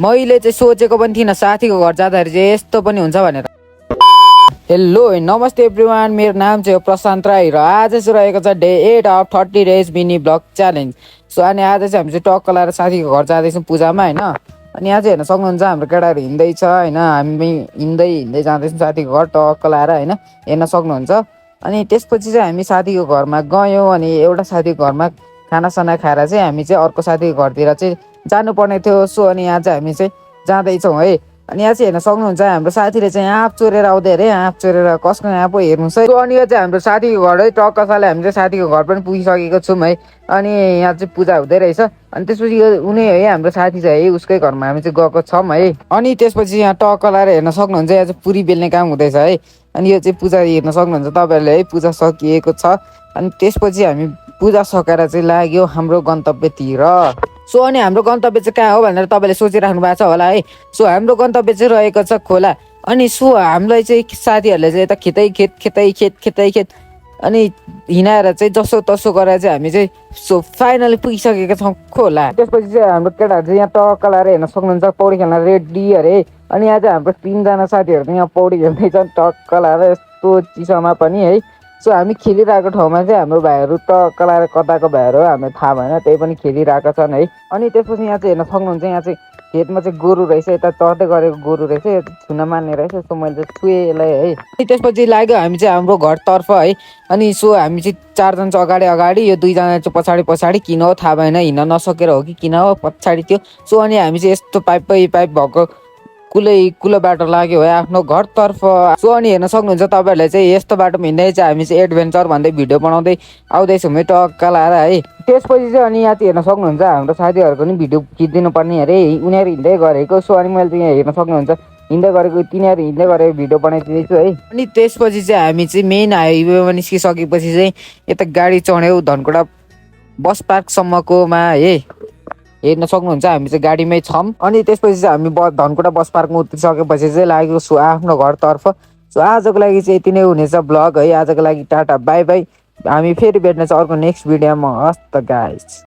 मैले चाहिँ सोचेको पनि थिइनँ साथीको घर जाँदाखेरि चाहिँ यस्तो पनि हुन्छ भनेर। हेलो नमस्ते एभ्रिवान, मेरो नाम चाहिँ हो प्रशान्त राई र आज चाहिँ रहेको छ day 8 of 30 days mini blog challenge. So अनि आज चाहिँ हामी चाहिँ टक्क लाएर साथीको घर जाँदैछौँ पूजामा होइन। अनि आज हेर्न सक्नुहुन्छ हाम्रो केटाहरू हिँड्दैछ होइन, हामी हिँड्दै हिँड्दै जाँदैछौँ साथीको घर टक्क लाएर होइन, हेर्न सक्नुहुन्छ। अनि त्यसपछि चाहिँ हामी साथीको घरमा गयौँ अनि एउटा साथीको घरमा खानासाना खाएर चाहिँ हामी चाहिँ अर्को साथीको घरतिर चाहिँ जानुपर्ने थियो। सो अनि आज हामी चाहिँ जाँदैछौँ है। अनि यहाँ चाहिँ हेर्न सक्नुहुन्छ हाम्रो साथीले चाहिँ आँप चोरेर आउँदै अरे, आँप चोरेर कसको आँप हो हेर्नुहोस् है। अनि यो चाहिँ हाम्रो साथीको घर है, टक्क साले हामी चाहिँ साथीको घर पनि पुगिसकेको छौँ है। अनि यहाँ चाहिँ पूजा हुँदै रहेछ। अनि त्यसपछि यो उनी है हाम्रो साथी चाहिँ है, उसकै घरमा हामी चाहिँ गएको छौँ है। अनि त्यसपछि यहाँ टक्क लाएर हेर्न सक्नुहुन्छ यहाँ चाहिँ पुरी बेल्ने काम हुँदैछ है। अनि यो चाहिँ पूजा हेर्न सक्नुहुन्छ तपाईँहरूले है, पूजा सकिएको छ। अनि त्यसपछि हामी पूजा सकेर चाहिँ लाग्यो हाम्रो गन्तव्यतिर। सो अनि हाम्रो गन्तव्य चाहिँ कहाँ हो भनेर तपाईँले सोचिराख्नु भएको छ होला है। सो हाम्रो गन्तव्य चाहिँ रहेको छ खोला। अनि सो हामीलाई चाहिँ साथीहरूले चाहिँ यता खेतै खेत अनि हिँडाएर चाहिँ जसो तसो गरेर चाहिँ हामी चाहिँ सो फाइनली पुगिसकेका छौँ खोला। त्यसपछि चाहिँ हाम्रो केटाहरू चाहिँ यहाँ टक्क लाएर हेर्न सक्नुहुन्छ पौडी खेल्न रेडी अरे। अनि यहाँ चाहिँ हाम्रो 3जना साथीहरू चाहिँ यहाँ पौडी खेल्दैछन् टक्क लाएर यस्तो चिसोमा पनि है। सो हामी खेलिरहेको ठाउँमा चाहिँ हाम्रो भाइहरू टक्क लाएर कताको भाइहरू हो हामीलाई थाहा भएन, त्यही पनि खेलिरहेका छन् है। अनि त्यसपछि यहाँ चाहिँ हेर्न सक्नुहुन्छ यहाँ चाहिँ खेतमा चाहिँ गोरु रहेछ, यता चढ्दै गरेको गोरु रहेछ, यो छुन मान्ने रहेछ। सो मैले चाहिँ छुएँ यसलाई है। अनि त्यसपछि लाग्यो हामी चाहिँ हाम्रो घरतर्फ है। अनि सो हामी चाहिँ 4जना चाहिँ अगाडि यो 2जना चाहिँ पछाडि किन हो थाहा भएन, हिँड्न नसकेर हो कि किन हो पछाडि थियो। सो अनि हामी चाहिँ यस्तो पाइप भएको कुलो बाटो लाग्यो है आफ्नो घरतर्फ। सो अनि हेर्न सक्नुहुन्छ तपाईँहरूले चाहिँ यस्तो बाटोमा हिँड्दै चाहिँ हामी चाहिँ एडभेन्चर भन्दै भिडियो बनाउँदै आउँदैछौँ है टक्क लाएर है। त्यसपछि चाहिँ अनि यहाँ चाहिँ हेर्न सक्नुहुन्छ हाम्रो साथीहरूको पनि भिडियो खिचिदिनु पर्ने अरे, उनीहरू हिँड्दै गरेको। सो अनि मैले चाहिँ यहाँ हेर्न सक्नुहुन्छ हिँड्दै गरेको, तिनीहरू हिँड्दै गरेको भिडियो बनाइदिँदैछु है। अनि त्यसपछि चाहिँ हामी चाहिँ मेन हाइवेमा निस्किसकेपछि चाहिँ यता गाडी चढ्यौँ धनकुटा बस पार्कसम्मकोमा है, हेर्न सक्नुहुन्छ हामी चाहिँ गाडीमै छौँ। अनि त्यसपछि चाहिँ हामी धनकुटा बस पार्कमा उत्रिसकेपछि चाहिँ लाग्यो सो आफ्नो घरतर्फ। सो आजको लागि चाहिँ यति नै हुनेछ ब्लग है। आजको लागि टाटा बाई बाई, हामी फेरि भेट्नेछ अर्को नेक्स्ट भिडियोमा। हस् त गाइस।